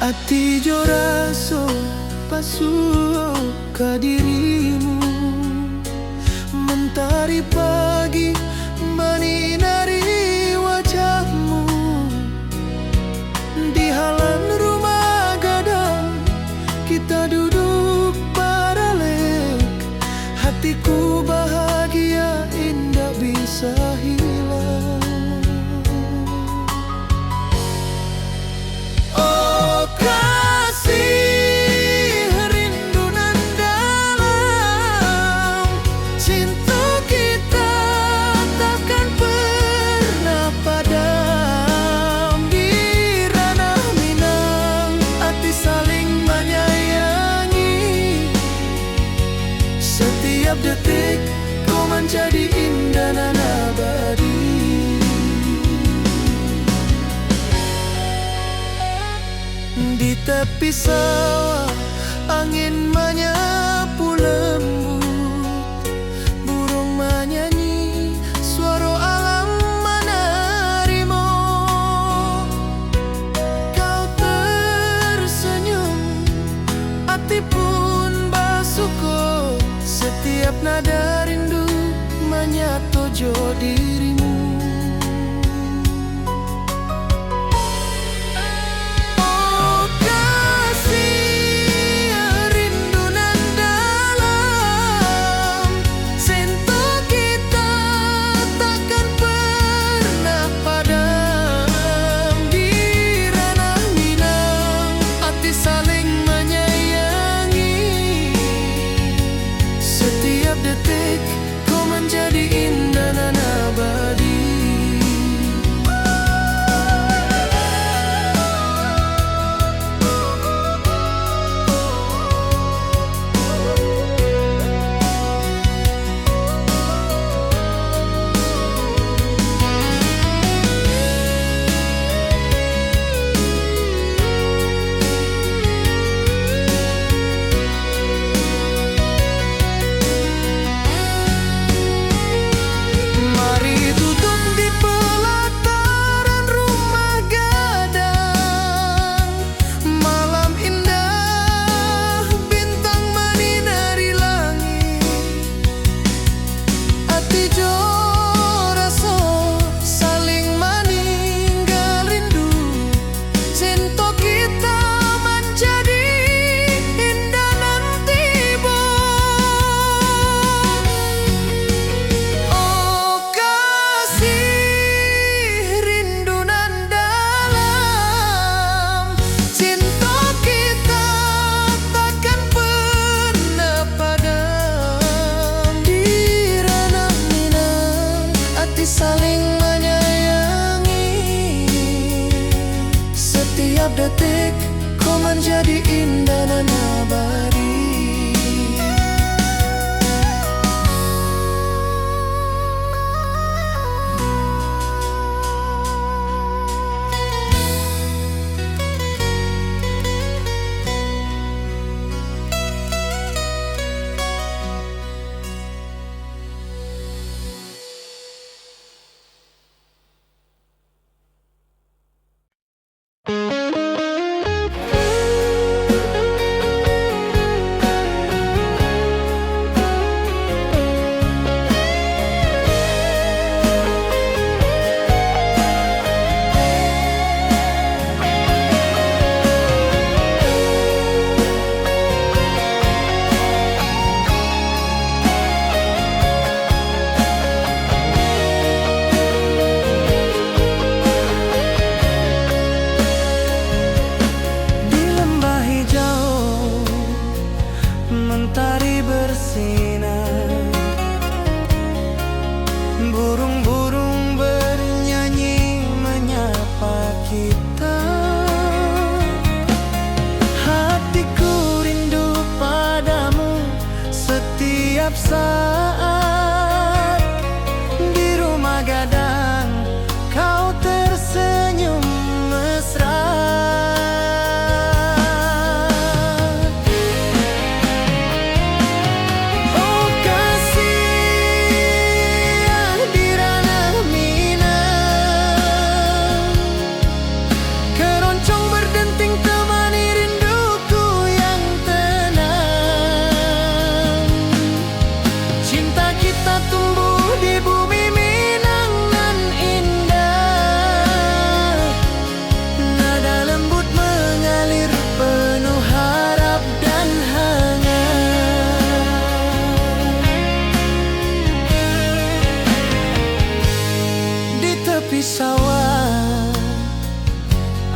Ati jo raso pasuo ka dirimu, mentari pagi menyinari wajahmu. Di halaman rumah gadang kita duduk paralek, hatiku bahagia indah bisa hilang. Oh kasih, rindu nan dalam, cinta kita takkan pernah padam. Di ranah Minang, hati saling menyayangi. Setiap detik kau menjadi indah dan abadi. Di tepi sawah angin menyapu lembut, burung menyanyi, suara alam menerimu. Kau tersenyum, hati pun bersyukur. Setiap nada rindu menyatu jo dirimu. Jadi indah dan abadi. Saling menyayangi. Setiap detik kau menjadi indah dan abadi. Mentari bersinar, burung-burung bernyanyi menyapa kita. Hatiku rindu padamu setiap saat. Di rumah gadang kau tersenyum mesra. Keroncong berdenting temani kita tumbuh di bumi Minang nan indah. Nada lembut mengalir penuh harap dan hangat. Di tepi sawah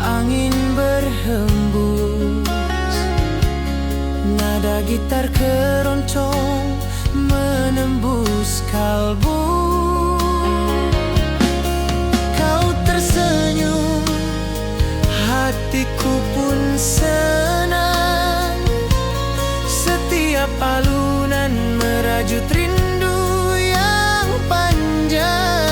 angin berhembus, nada gitar keroncong menembus kalbu. Kau tersenyum, hatiku pun senang. Setiap alunan merajut rindu yang panjang.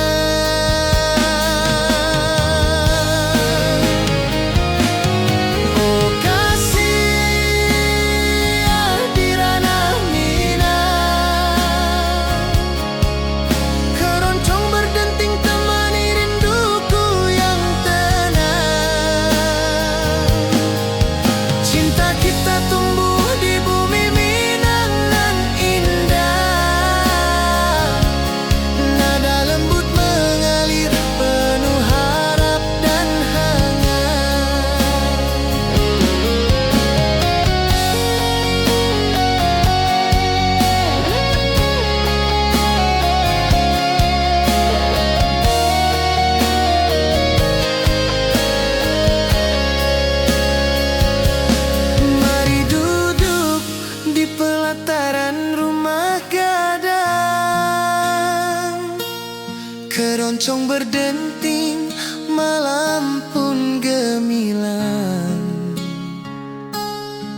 Keroncong berdenting, malam pun gemilang.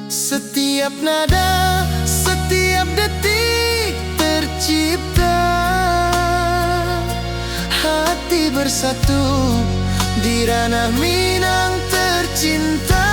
Setiap nada, setiap detik tercipta. Hati bersatu di ranah Minang tercinta.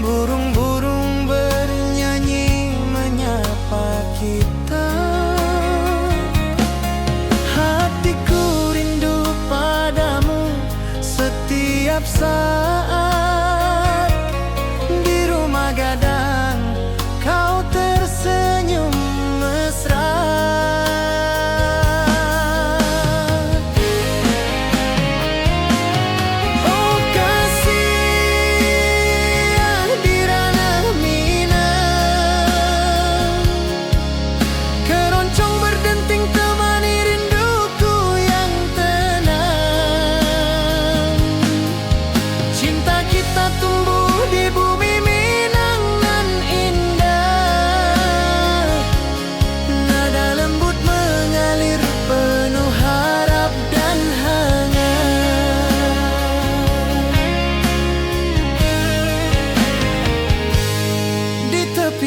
Burung-burung bernyanyi menyapa kita. Hatiku rindu padamu setiap saat. Di rumah gadang kau tersenyum mesra.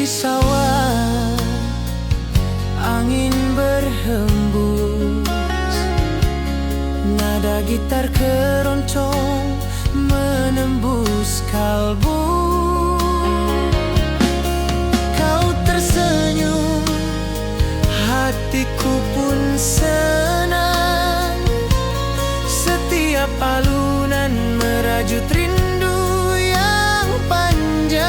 Sawah angin berhembus, nada gitar keroncong menembus kalbu. Kau tersenyum, hati hatiku pun senang. Setiap alunan merajut rindu yang panjang.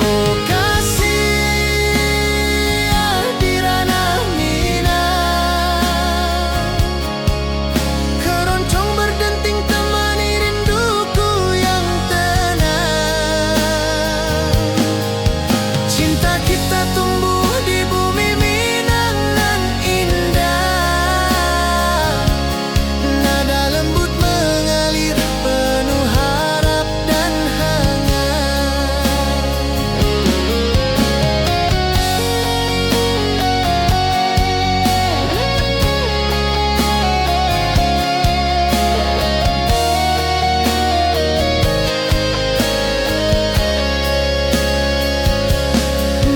Oh kasih di ranah Minang, keroncong berdenting temani rinduku yang tenang. Cinta kita tumbuh di bumi Minang nan indah. Nada lembut mengalir penuh harap dan hangat.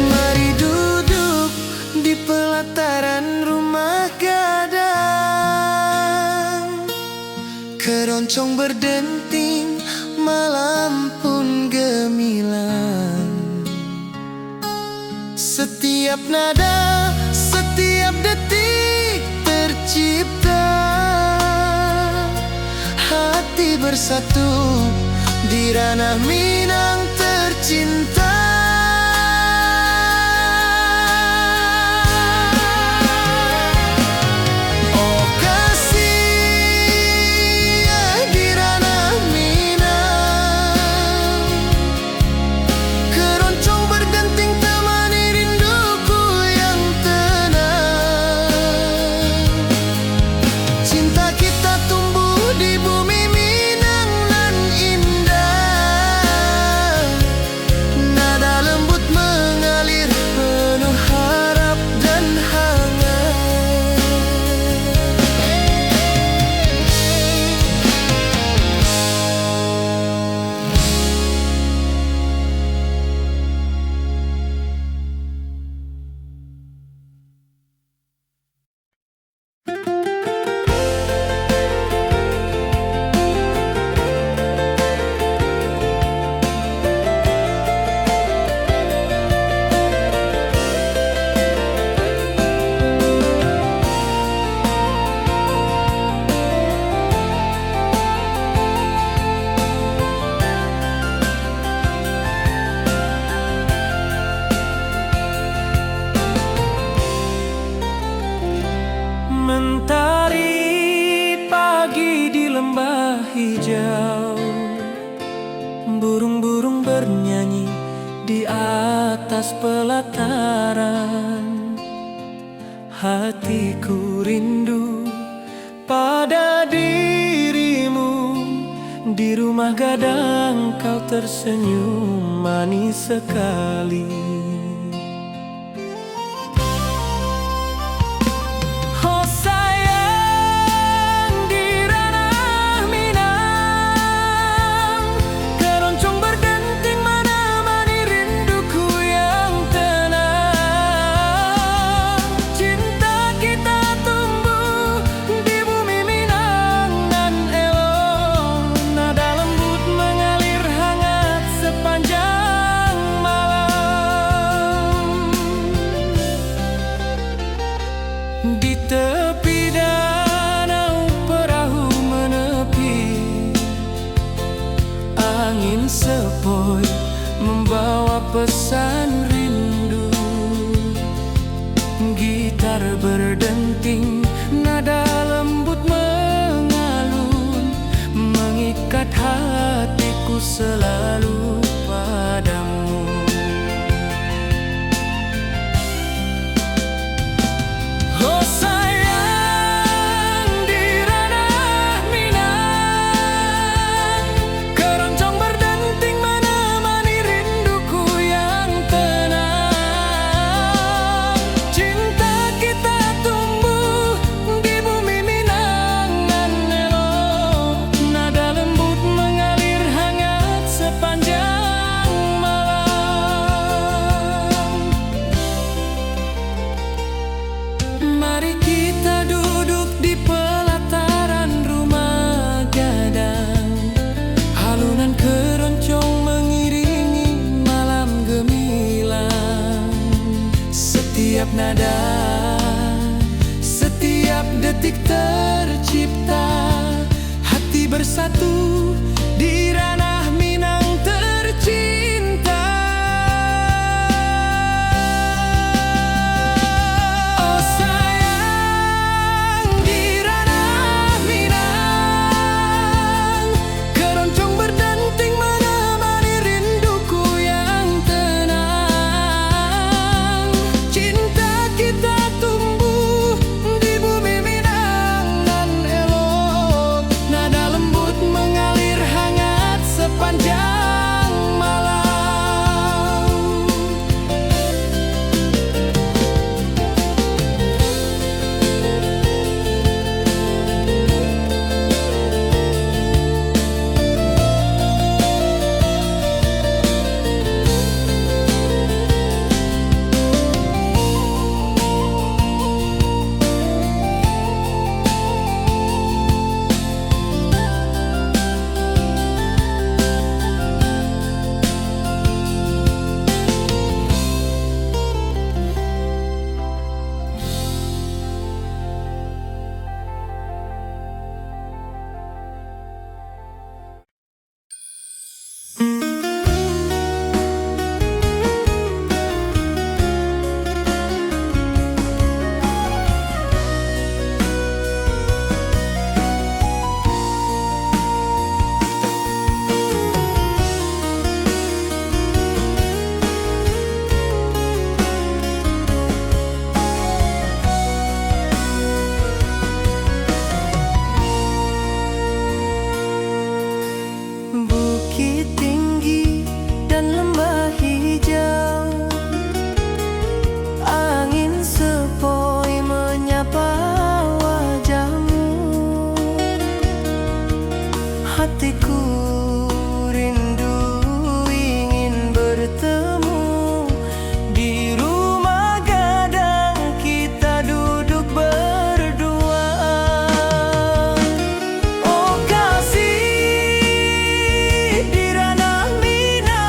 Mari duduk di pelataran rumah gadang, keroncong berdenting, malam pun gemilang. Setiap nada, setiap detik tercipta, hati bersatu di ranah Minang tercinta. Oh kasih di ranah Minang, keroncong berdenting temani rinduku yang tenang. Cinta kita tumbuh di bumi Minang nan indah. Nada lembut mengalir penuh harap dan hangat. Mentari pagi di lembah hijau, burung-burung bernyanyi di atas pelataran. Hatiku rindu pada dirimu, di rumah gadang kau tersenyum manis sekali. Oh sayang di ranah Minang, keroncong berdenting menemani rinduku yang tenang. Cinta kita tumbuh di bumi Minang nan elok. Nada lembut mengalir hangat sepanjang malam. Di tepi danau perahu menepi, angin sepoi membawa pesan rindu. Gitar berdenting, nada lembut mengalun, mengikat hatiku selalu padamu. Oh sayang di ranah Minang, keroncong berdenting menemani rinduku yang tenang. Cinta kita tumbuh di bumi Minang nan elok. Nada lembut mengalir hangat sepanjang setiap nada, setiap detik tercipta. Hati bersatu di ranah Minang tercinta. Oh sayang, di ranah Minang keroncong berdenting menemani rinduku yang tenang. Cinta kita tumbuh di bumi Minang nan elok. Nada lembut mengalir hangat sepanjang malam. Bukit tinggi dan lembah hijau, angin sepoi menyapa wajahmu. Hatiku rindu ingin bertemu di rumah gadang kita duduk berdua. Oh kasih, di ranah Minang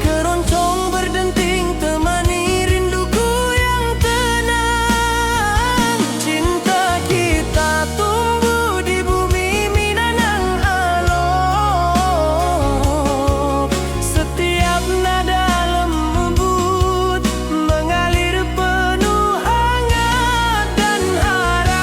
keroncong berdenting temani rinduku yang tenang. Cinta kita tumbuh di bumi Minang nan alok. Setiap nada lembut mengalir penuh hangat dan harap.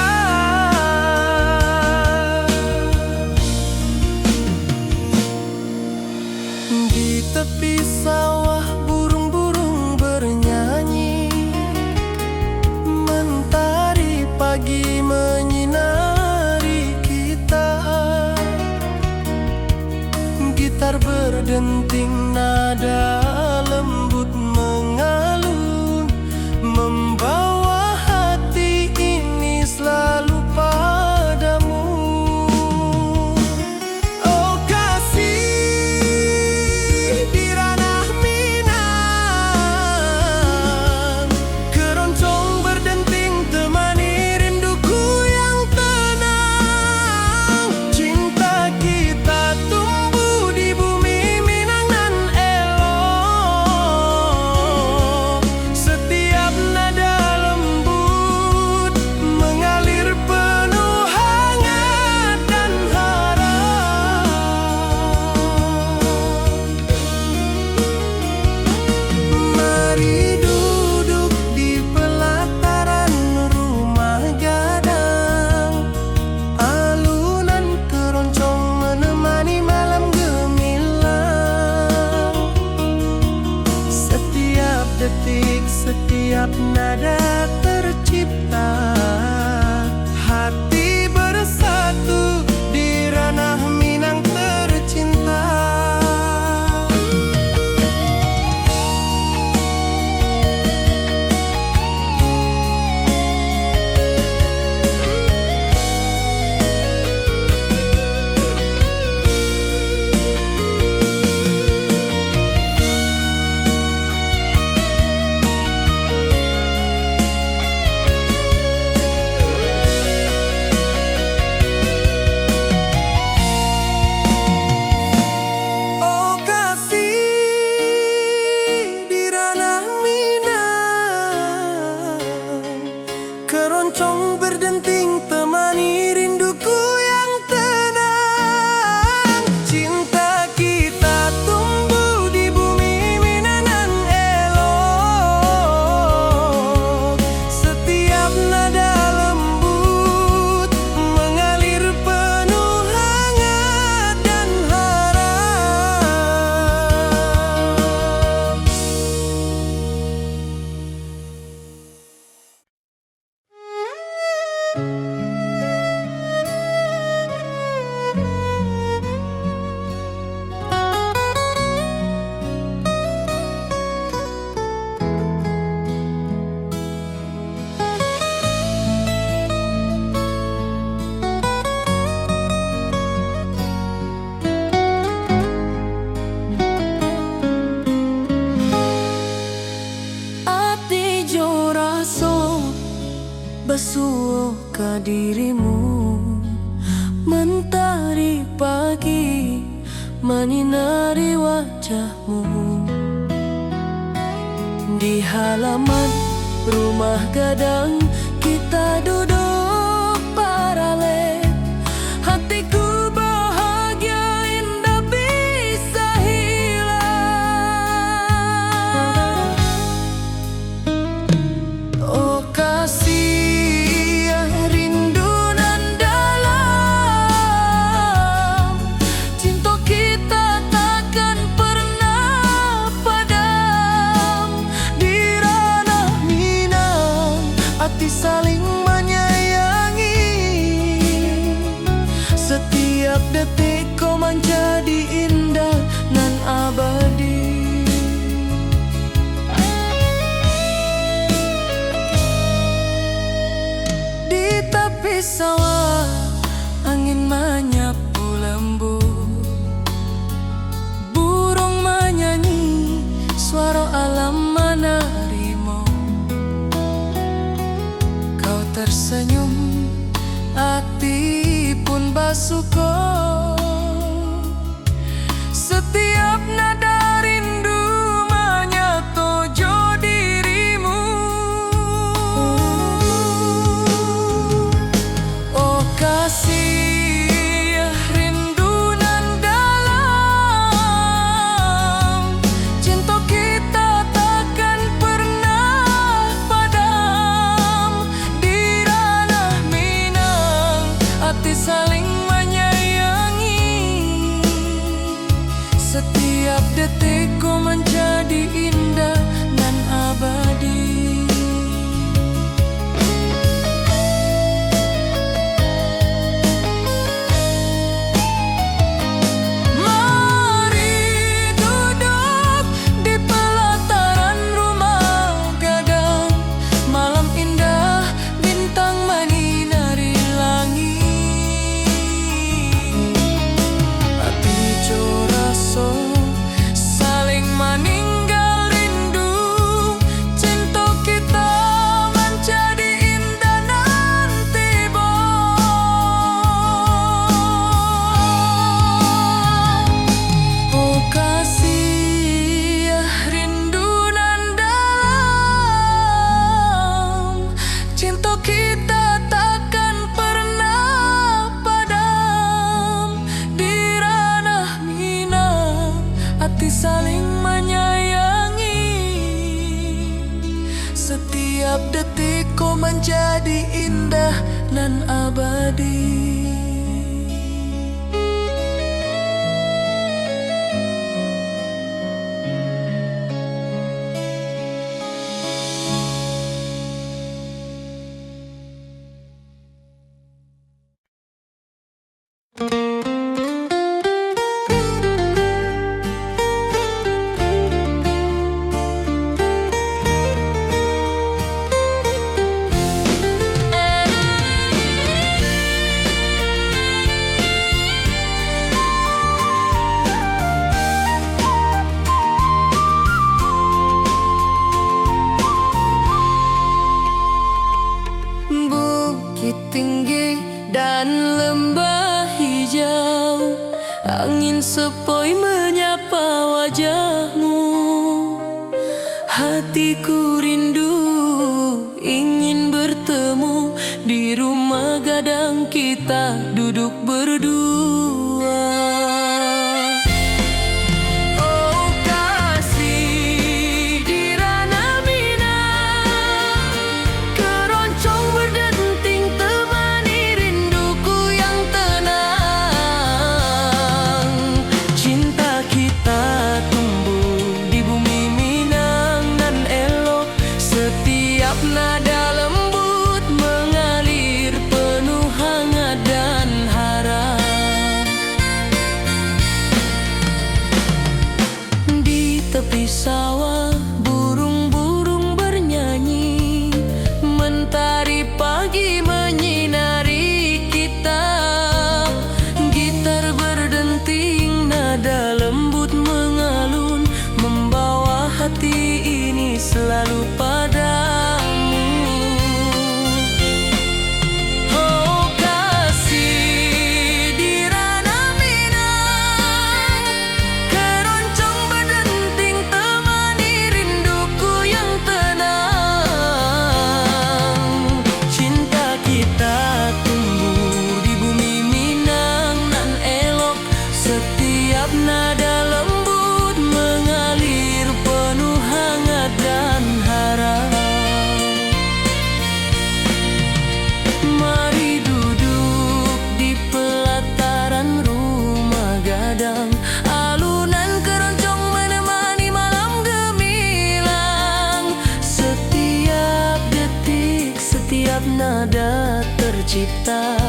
Di tepi sawah burung-burung bernyanyi, mentari pagi menyinari kita. Gitar berdenting nada lembut mengalun, membawa hati ini selalu padamu. Oh kasih, di ranah Minang keroncong berdenting temani rinduku yang tenang. Cinta kita tumbuh di bumi Minang nan elok. Setiap nada lembut mengalir penuh hangat dan harap. Mari duduk di pelataran rumah gadang, alunan keroncong menemani malam gemilang. Setiap detik, setiap nada tercipta. Hati bersatu di ranah Minang tercinta. basuh ke dirimu. Mentari pagi menyinari wajahmu. Di halaman rumah gadang kita duduk paralel. Hatiku bahagia indah bisa hilang. Oh kasih rindu nan dalam, cinta kita takkan pernah padam. Di ranah Minang hati saling menyayangi. Setiap detik kau menjadi indah nan abadi. Di tepi sawah angin menyapu lembut, burung menyanyi, suara alam menerimu. Kau tersenyum, hati pun bersyukur. Setiap nada rindu menyatu dirimu. Oh kasih rindu nan dalam, cinta kita takkan pernah padam. Di ranah Minang hati saling menyayangi. Setiap detik ku menjadi indah dan abadi. Mari duduk di pelataran rumah gadang. Malam indah, bintang menyinari langit. Hati coraso saling meninggal rindu. Cinta kita menjadi indah nanti oh kasih rindu nan dalam, cinta kita takkan pernah padam. Di ranah Minang hati saling menyayangi. Setiap detik kau menjadi indah dan abadi. Bukit tinggi dan lembah hijau, angin sepoi menyapa wajahmu. Hatiku rindu ingin bertemu di rumah gadang kita duduk berdua. Oh kasih di ranah Minang, keroncong berdenting temani rinduku yang tenang. Cinta kita tumbuh di bumi Minang nan elok. Setiap nada lembut mengalir penuh hangat dan nada tercipta,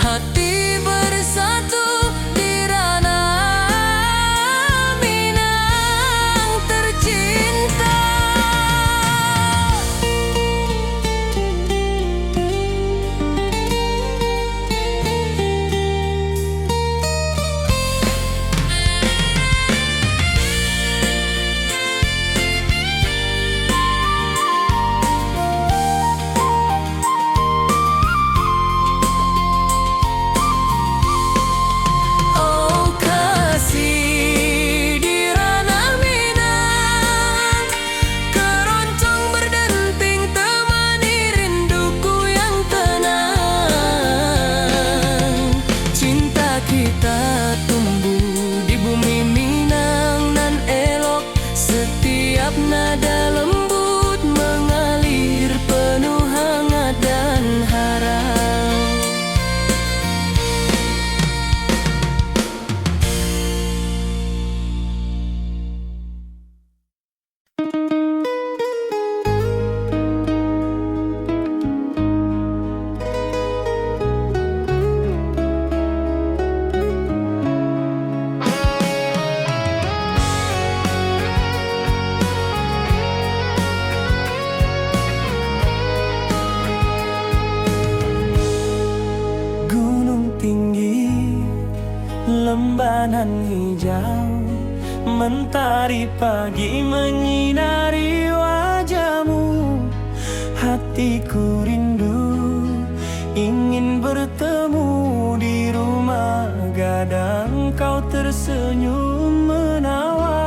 hati bersatu di ranah Minang tercinta. Nada lembut mengalir penuh hangat dan harap. Lembanan hijau, mentari pagi menyinari wajahmu. Hatiku rindu ingin bertemu di rumah gadang, kau tersenyum menawan.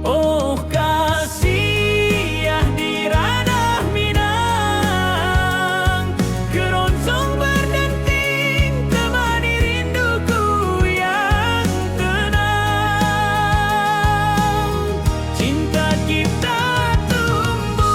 Oh kasih ya di ranah Minang, keroncong berdenting temani rinduku yang tenang. Cinta kita tumbuh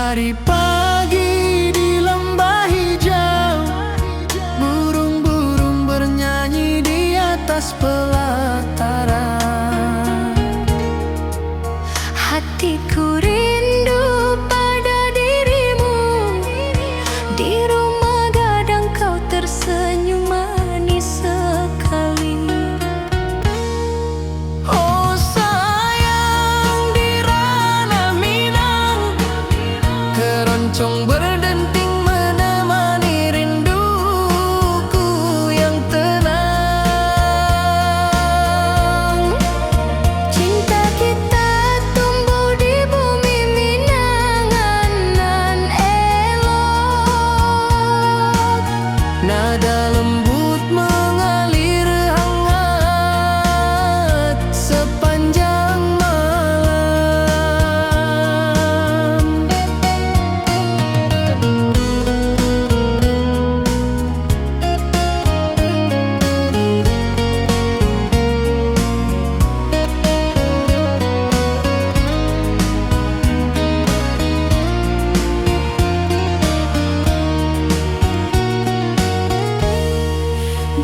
Hari pagi di lembah hijau, burung-burung bernyanyi di atas pelataran. Hatiku rindu pada dirimu, di rumah gadang kau tersenyum manis sekali. Oh sayang, di ranah Minang, keroncong berdenting menemani rinduku yang tenang. Cinta kita tumbuh di bumi Minangan nan elok. Nada lembut mengalir hangat sepanjang malam.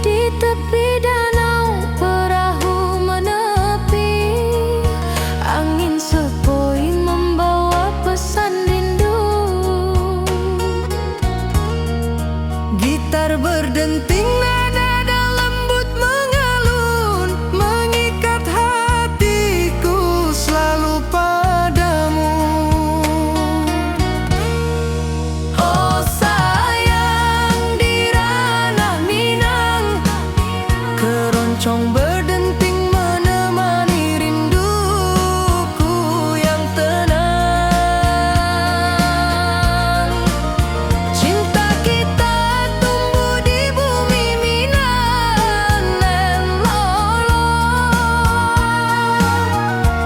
Di tepi danau perahu menepi, angin sepoi membawa pesan rindu. Gitar berdenting, nada lembut mengalun, mengikat hatiku selalu padamu. Oh sayang, di ranah Minang, keroncong berdenting menemani rinduku yang tenang. Cinta kita tumbuh di bumi Minang nan lolong.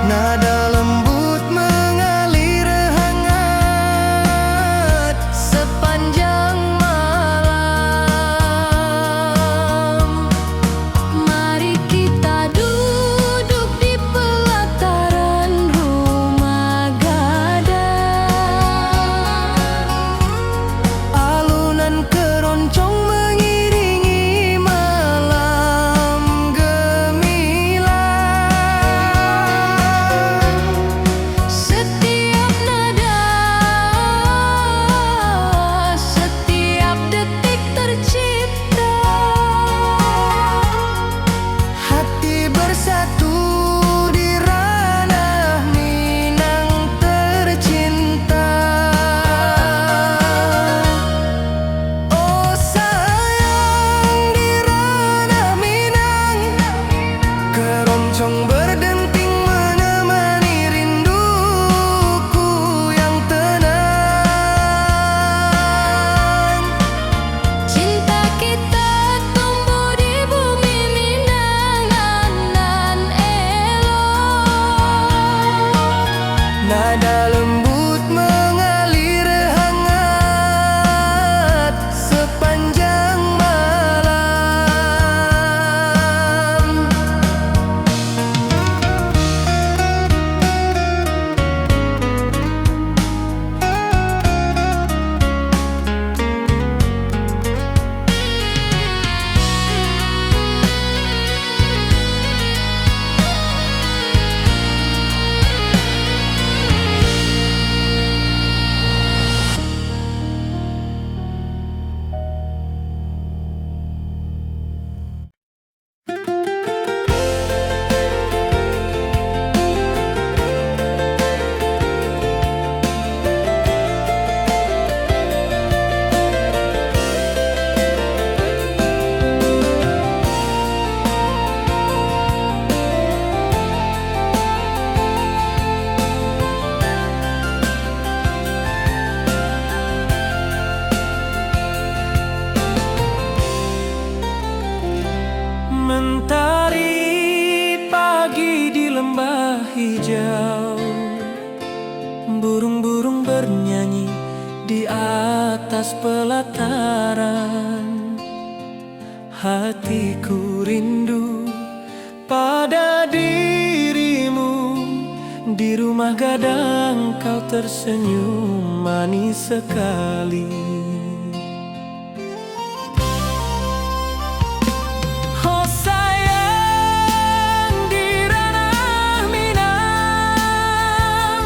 Nada lembut mengalir hangat sepanjang malam. Mari kita duduk di pelataran rumah gadang. Alunan keroncong mengiringi malam gemilang. Setiap nada, setiap detik tercipta. Hati bersatu di ranah Minang tercinta. Oh sayang, di ranah Minang, keroncong berdenting menemani rinduku yang tenang. Cinta kita tumbuh di bumi Minangan nan elok. Nada lembut mengalir hangat sepanjang malam. Mentari pagi di lembah hijau, burung-burung bernyanyi di atas pelataran. Hatiku rindu pada dirimu, Di rumah gadang kau tersenyum manis sekali. Oh sayang, di ranah Minang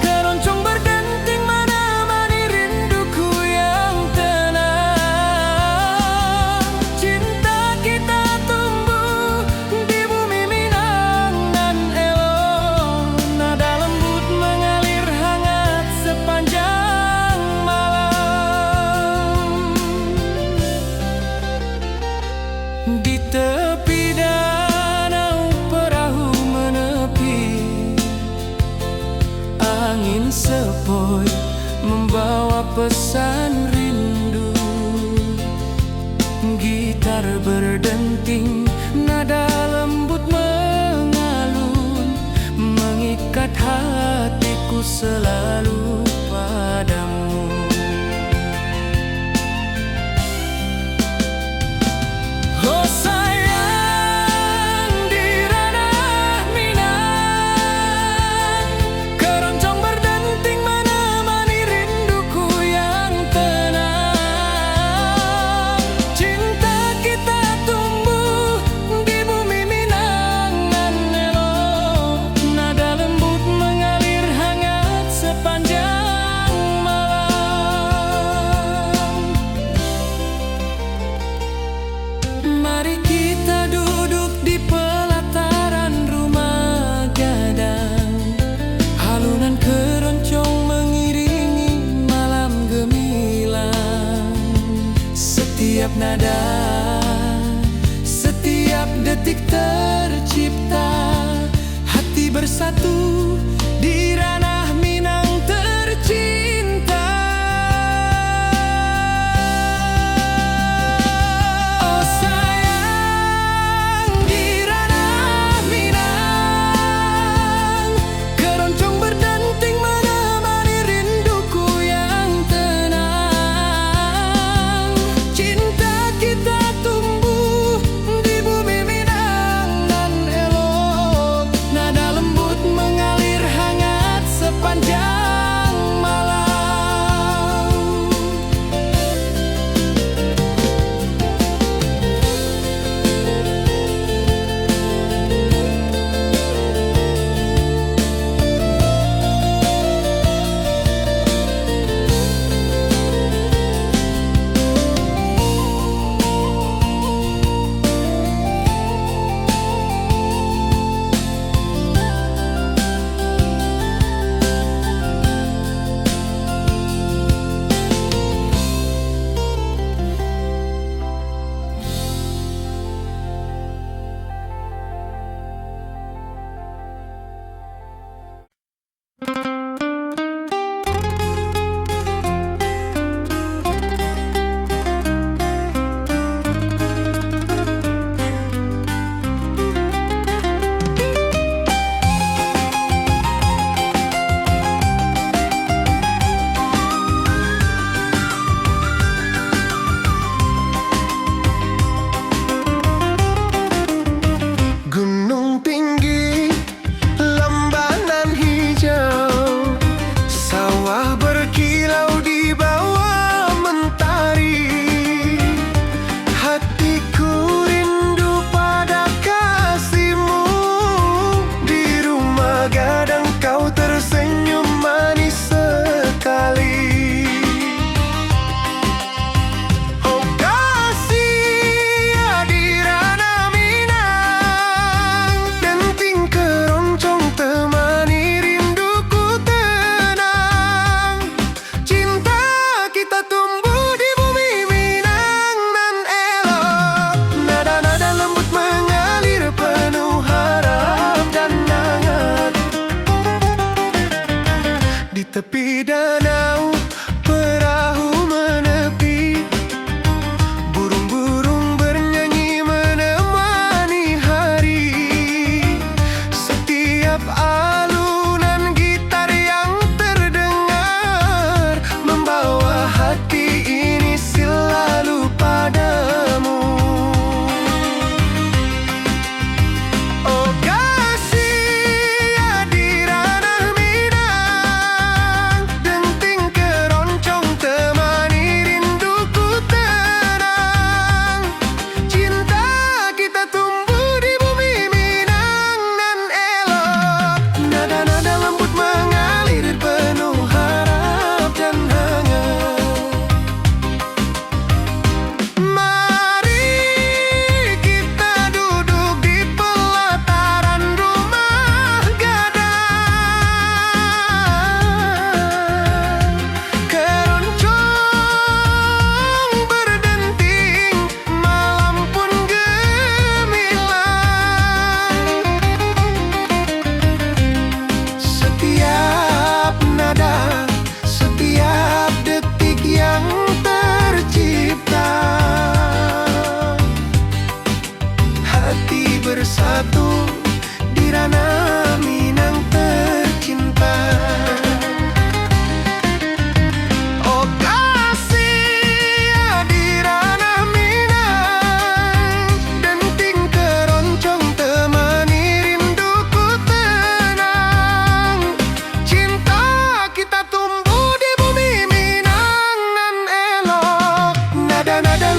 keroncong berdenting menemani rinduku yang tenang. Cinta kita tumbuh di bumi Minang nan elok, nada lembut mengalir hangat sepanjang malam. Di tepi danau perahu menepi, angin sepoi membawa pesan rindu. Gitar berdenting, nada lembut mengalun, mengikat hatiku selalu padamu. Oh sayang, di ranah Minang keroncong berdenting menemani rinduku yang tenang. Cinta kita tumbuh di bumi Minang nan elok, nada lembut mengalir hangat sepanjang malam. Mari kita duduk di pelataran rumah gadang, alunan keroncong mengiringi malam gemilang. Setiap nada, setiap detik tercipta, hati bersatu di ranah Minang tercinta. Oh sayang, di ranah Minang keroncong berdenting menemani rinduku yang tenang. Cinta kita tumbuh di bumi Minang nan elok, nada lembut mengalir hangat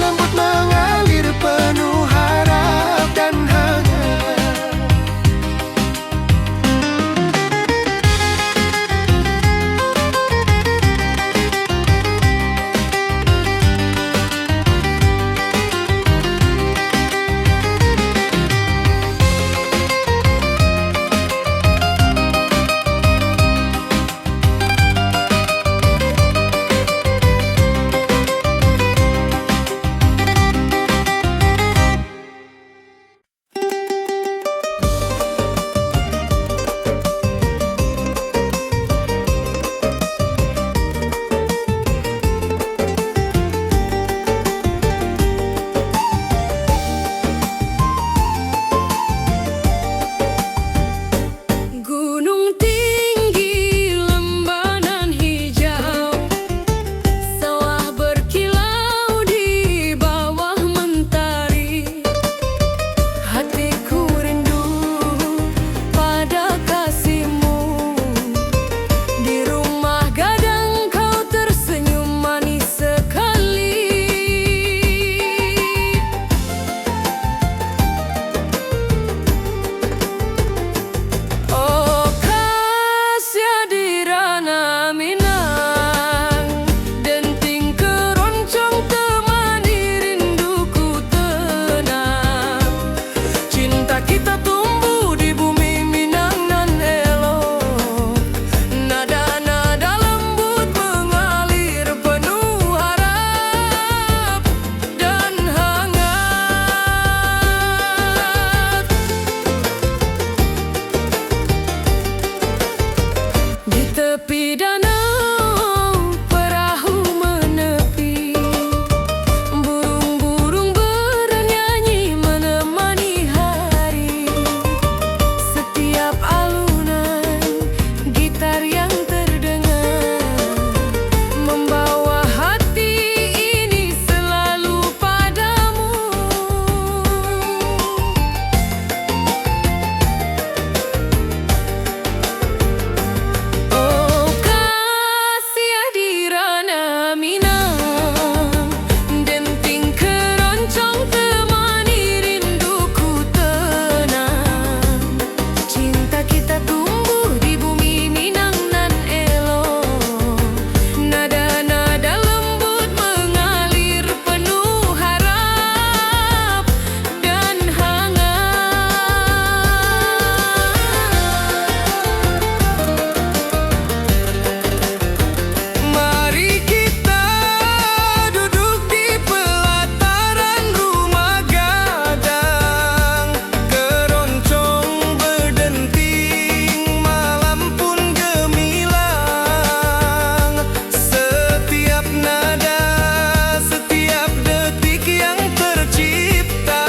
lembut mengalir penuh harap dan hangat. Gunung tinggi, lembanan hijau, sawah berkilau di bawah mentari. Hatiku rindu pada kasihmu. Di rumah gadang kau tersenyum manis sekali. Oh Kasia di ranah Minang, denting keroncong temani rinduku tenang. Cinta kita tumbuh di bumi Minang nan elok. Nada-nada lembut mengalir penuh harap dan hangat. Di tepi danau perahu menepi, burung-burung bernyanyi menemani hari. Setiap alunan gitar yang terdengar membawa hati ini selalu padamu. Oh Kasia di ranah Minang, denting keroncong temani rinduku tenang. Cinta kita tumbuh di bumi Minang nan elok. Nada-nada lembut mengalir penuh harap dan hangat. Mari kita duduk di pelataran rumah gadang. Keroncong berdenting, malam pun gemilang. Setiap nada, setiap detik yang tercipta,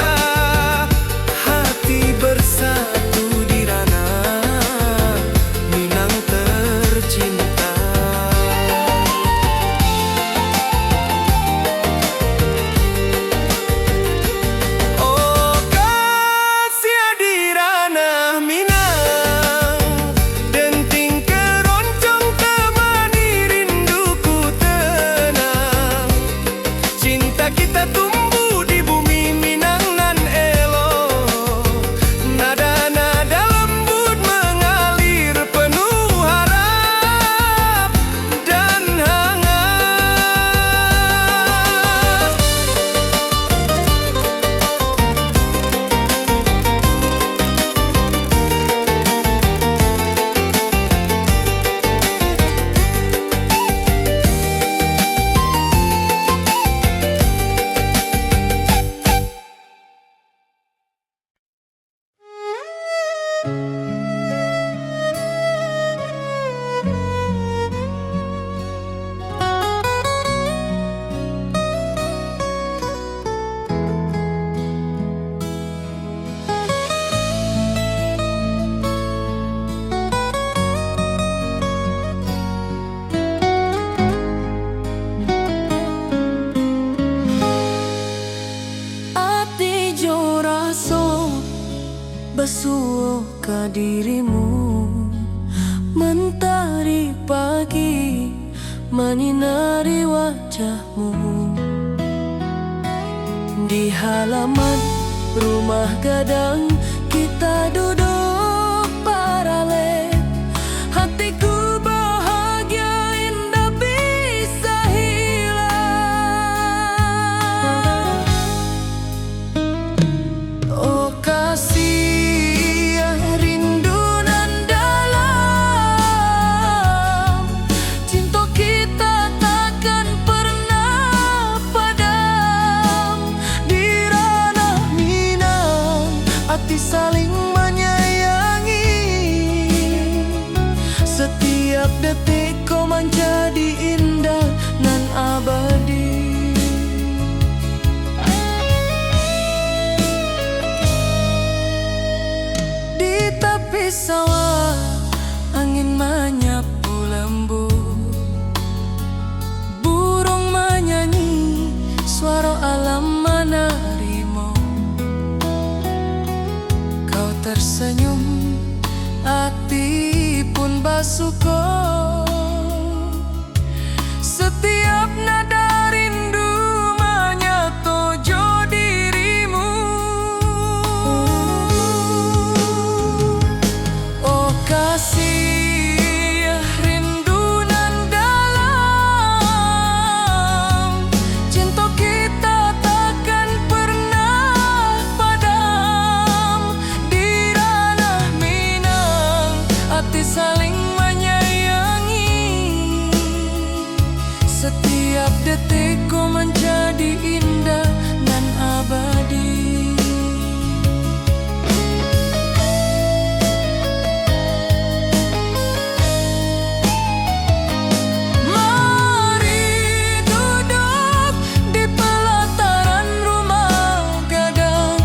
hati bersatu di ranah Minang tercinta. Oh Kasia di ranah Minang, denting keroncong temani rinduku tenang. Cinta kita tumbuh di bumi Minang nan elok. Nada-nada lembut mengalir penuh harap dan hangat. Besuh ke dirimu, mentari pagi menyinari wajahmu. Di halaman rumah gadang kita duduk paralel. Hatiku bahagia indah bisa hilang. Oh kasih rindu nan dalam, cinta kita takkan pernah padam. Di ranah Minang hati saling menyayangi. Setiap detik kau menjadi indah nan abadi. Di tepi sawah angin menyapu lembut, burung menyanyi, suara alam menerimu. Kau tersenyum, hati pun bersyukur. Setiap nada rindu menyatu dirimu. Oh kasih rindu nan dalam, cinta kita takkan pernah padam. Di ranah Minang hati saling menyayangi. Setiap detik kau menjadi indah dan abadi. Mari duduk di pelataran rumah gadang.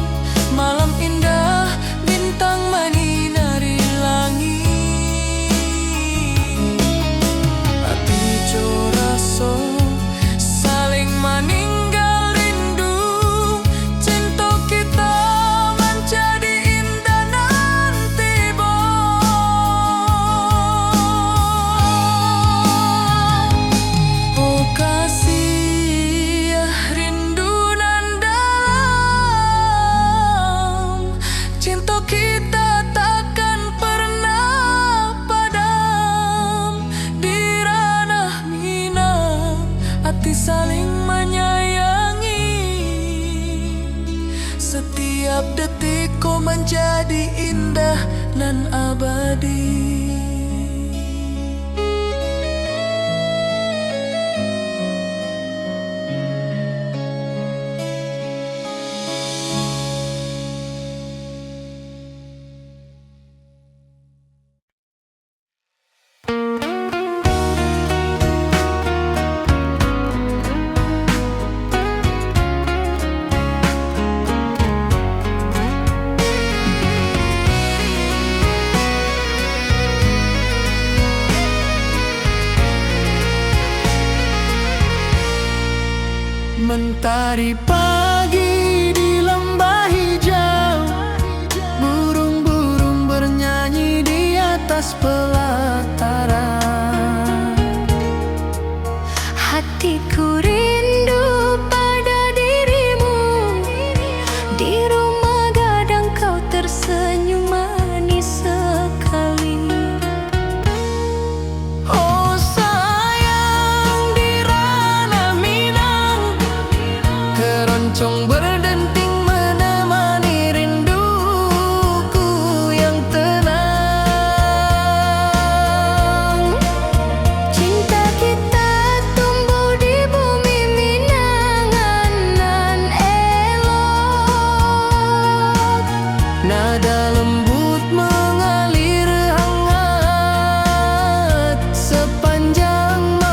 Malam indah, bintang menyinari langit. Hati coraso saling meninggal rindu. Cinta kita menjadi indah nanti bo. Oh kasih rindu nan dalam, cinta kita takkan pernah padam. Di ranah Minang hati saling menyayangi. Setiap detik kau menjadi indah nan abadi. Mentari pagi di lembah hijau, burung-burung bernyanyi di atas pelataran. Hatiku rindu pada dirimu. Di rumah gadang kau tersenyum manis sekali. Oh sayang, di ranah Minang keroncong berdenting menemani rinduku yang tenang. Cinta kita tumbuh di bumi Minangan nan elok. Nada lembut mengalir hangat sepanjang malam.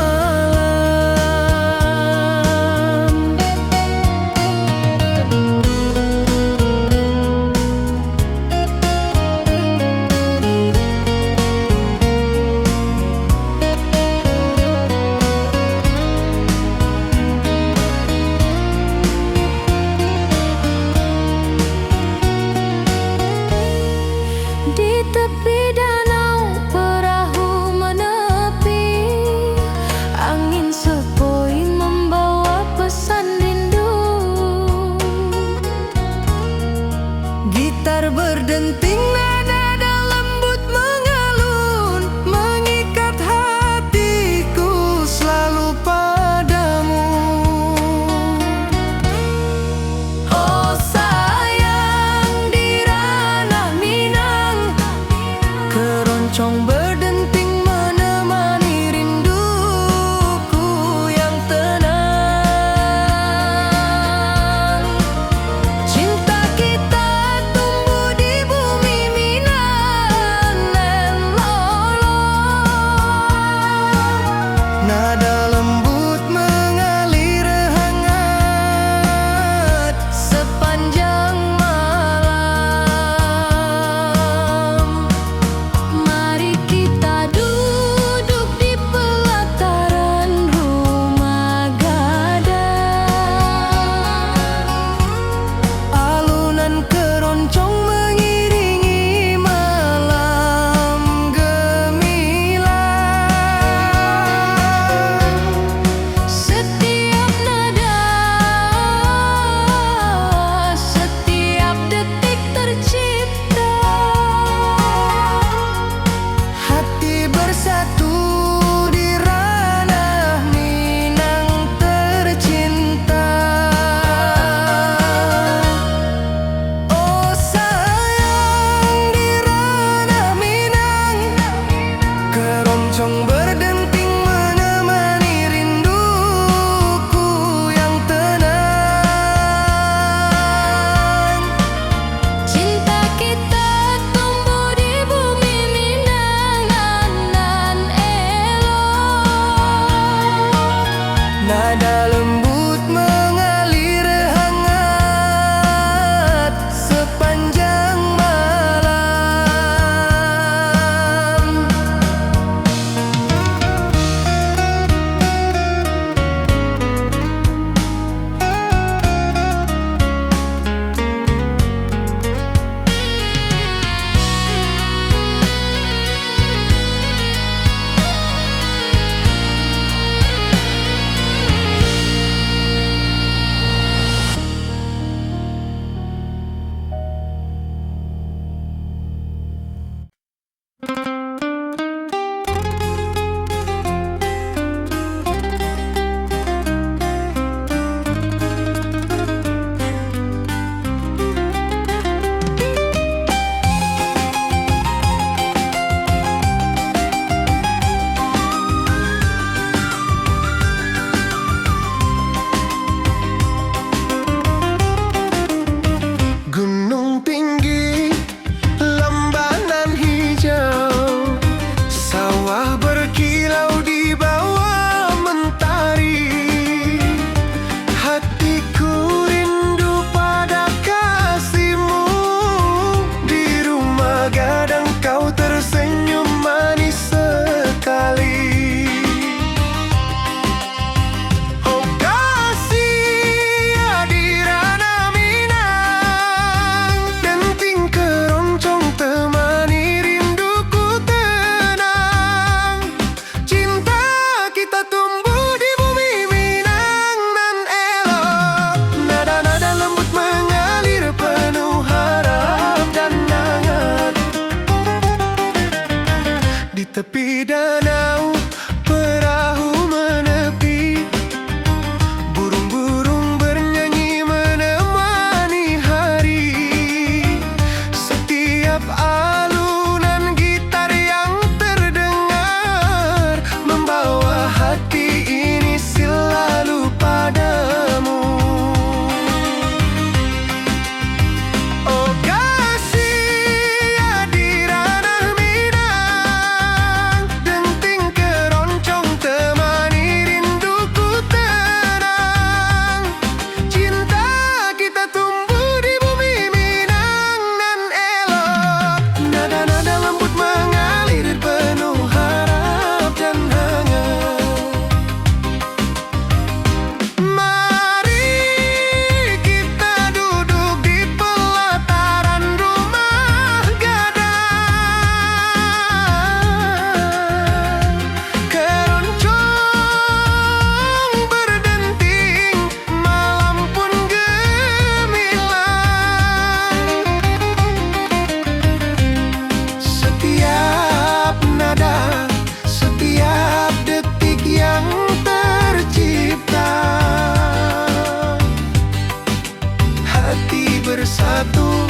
bersatu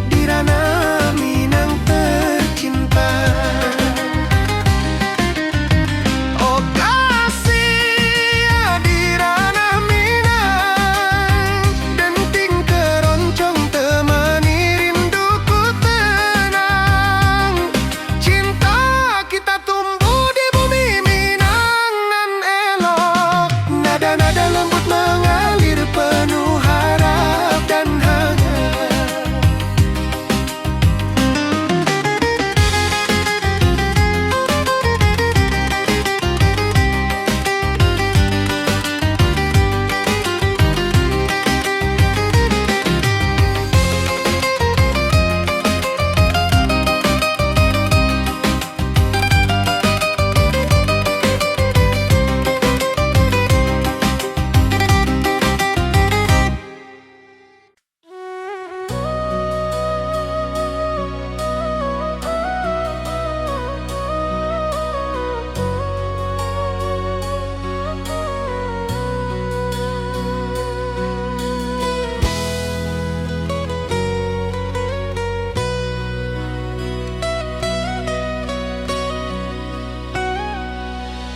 di ranah Minang tercinta. Oh kasih di ranah Minang, denting keroncong temani rinduku tenang. Cinta kita tumbuh di bumi Minang nan elok, nada-nada lembut mengalir penuh harap dan hangat.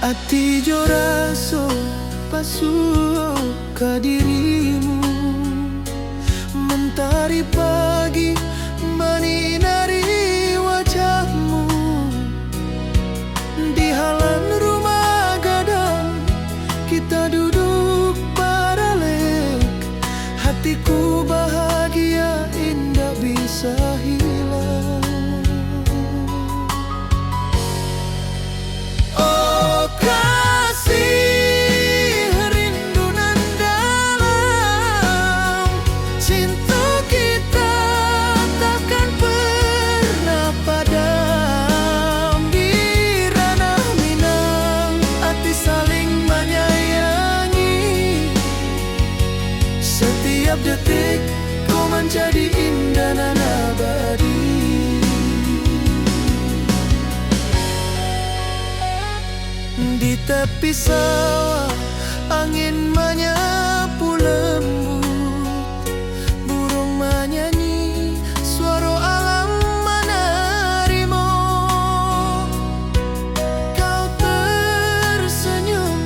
Ati jo raso pasuh ke dirimu, mentari pagi menyinari wajahmu. Di halaman rumah gadang kita duduk baralek, hatiku bahagia indah bisa hilang. Oh kasih rindu nan dalam, cinta kita takkan pernah padam. Di ranah Minang hati saling menyayangi, setiap detik kau menjadi indah dan abadi. Di tepi sawah angin menyapu lembut, burung menyanyi, suara alam menerimu. Kau tersenyum,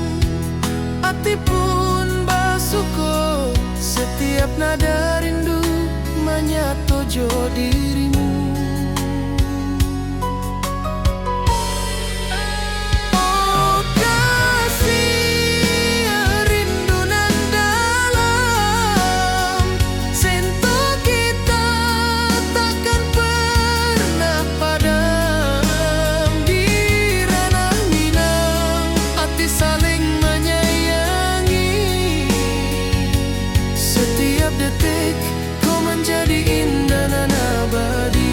hati pun bersyukur, setiap nada rindu menyatu jo dirimu. Detik kau menjadi indah dan abadi.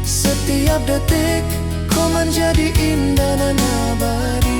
Setiap detik kau menjadi indah dan abadi.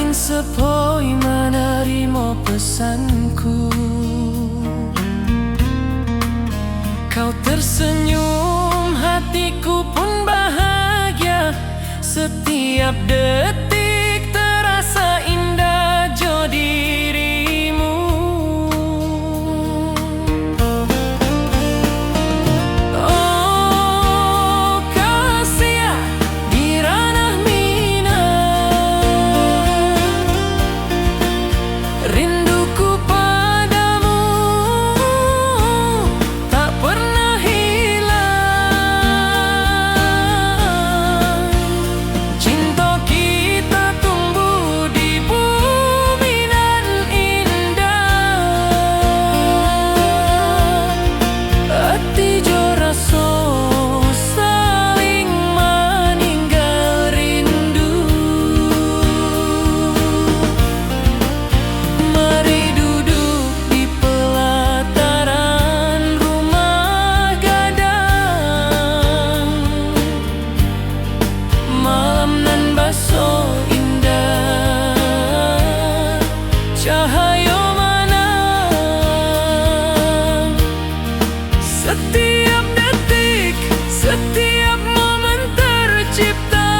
angin sepoi menerima pesanku. Kau tersenyum, hatiku pun bahagia. Setiap detik terasa indah jo dirimu. Oh kasih di ranah minang, rinduku padamu tak pernah hilang. Cinta kita tumbuh di bumi nan indah. Hati jo rasa saling meninggal rindu. Mari duduk di pelataran rumah gadang. Malam nan baso indah, cahaya menang. Setiap detik, setiap momen tercipta.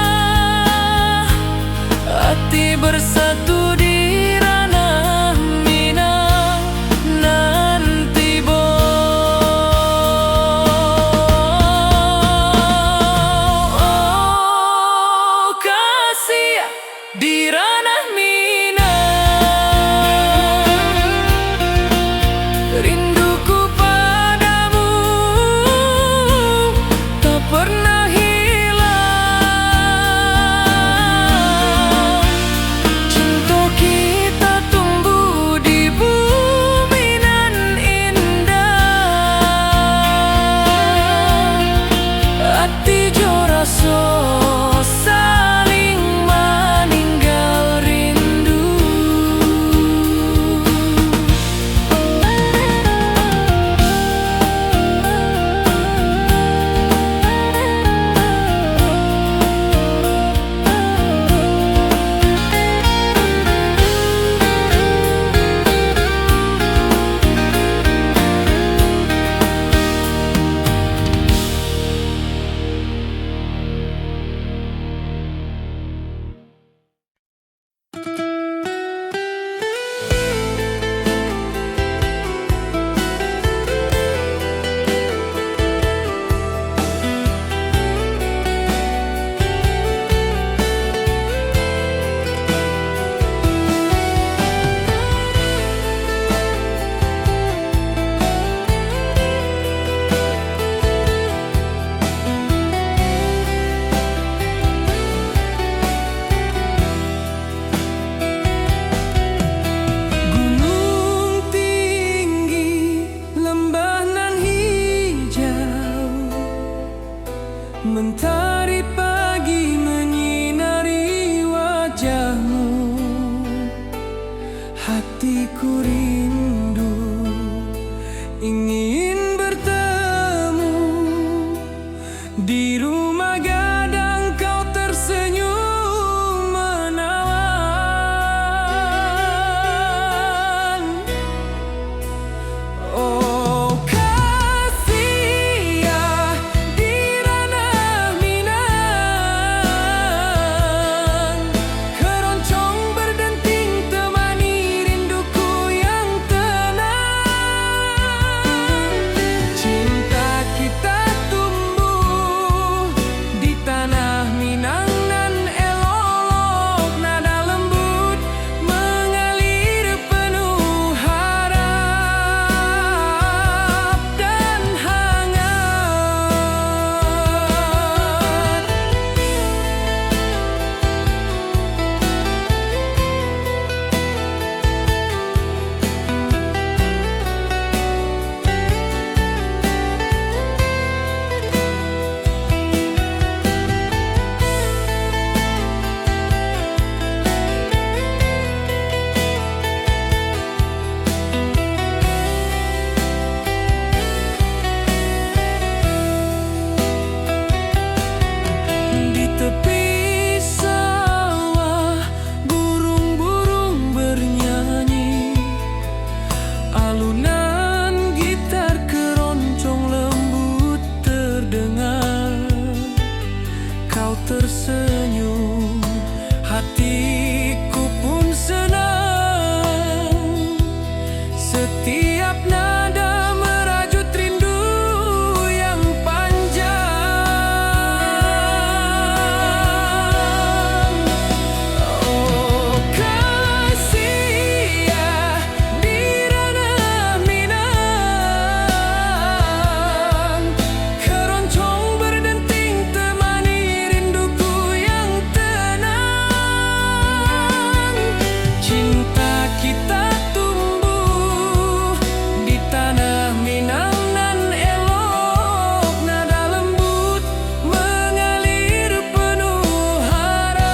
Hati bersatu di ranah minang nanti bo. Oh kasih di ranah minang, rinduku padamu tak pernah hilang. Cinta kita tumbuh di bumi nan indah. Hati jo rasa saling meninggal rindu. Gunung tinggi, lembah nan hijau, mentari pagi menyinari wajahmu. Hatiku rindu ingin bertemu di rumah gadang. Kau tersenyum menawan. Oh kasih di ranah minang, keroncong berdenting temani rinduku yang hatiku pun senang. Setiap nada merajut rindu yang panjang. Oh kasih ya di ranah Minang, keroncong berdenting temani rinduku yang tenang. Cinta kita tumbuh di tanah Minang nan elok, nada lembut mengalir penuh harap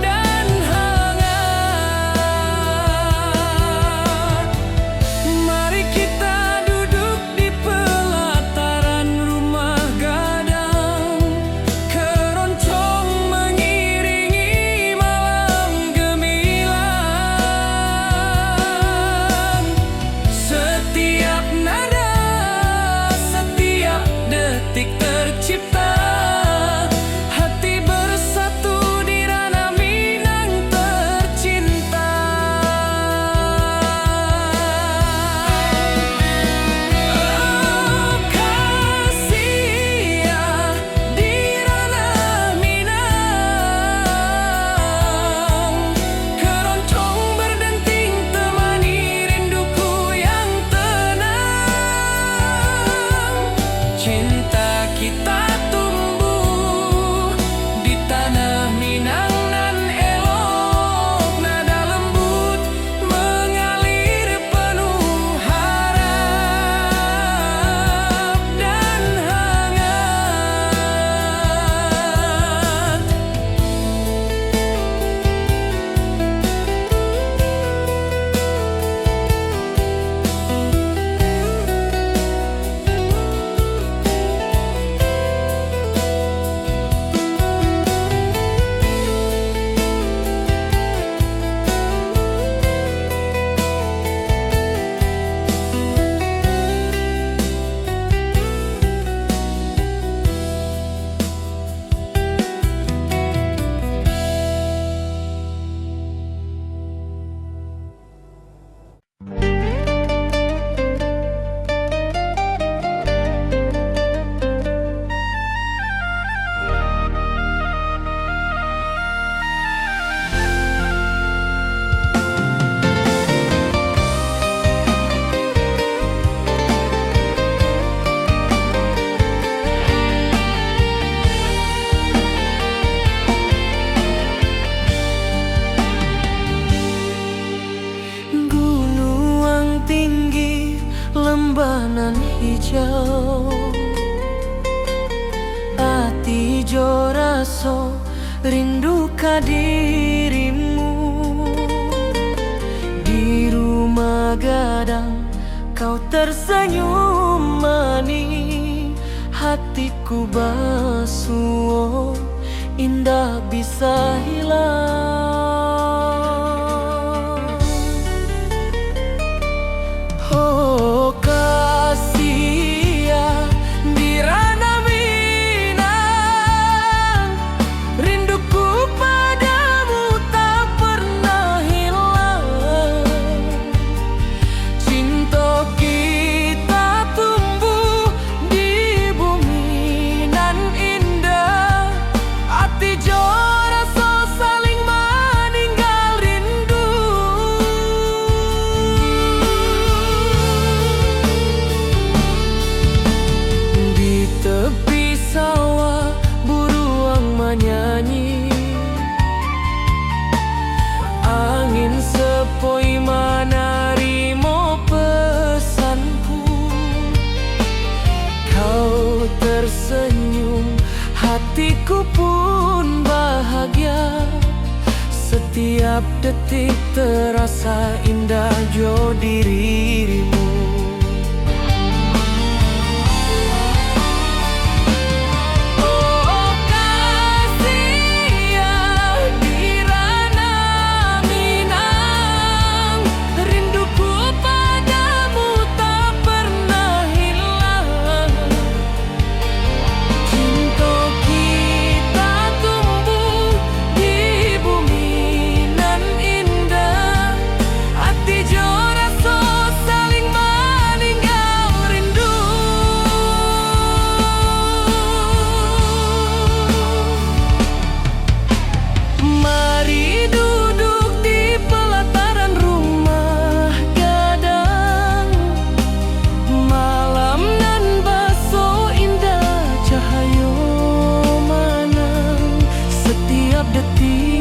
dan hangat. Mari kita duduk di pelataran rumah gadang, keroncong mengiringi malam gemilang. Setiap nada, setiap detik tercipta, hati bersatu di ranah Minang tercinta. Oh kasih ya di ranah Minang, keroncong berdenting temani rinduku yang tenang. Cinta kita tumbuh di tanah Minang nan elok, nada lembut mengalir penuh harap dan hangat. Gunung tinggi, lembah nan hijau, ati jo raso rindu ka dirimu. Di rumah gadang kau tersenyum manis, hatiku basuh indah bisa hilang. Oh kasih ya di ranah Minang, rinduku padamu tak pernah hilang. Cinta kita tumbuh di bumi nan indah, hati jo rasa saling meninggal rindu. Di tepi sawah buruang menyanyi, angin sepoi menarimo pesanku. Kau tersenyum, hatiku pun bahagia. Setiap detik terasa indah jo dirimu. Oh kasih ya di ranah Minang, rinduku padamu tak pernah hilang. Cinta kita tumbuh tiap detik.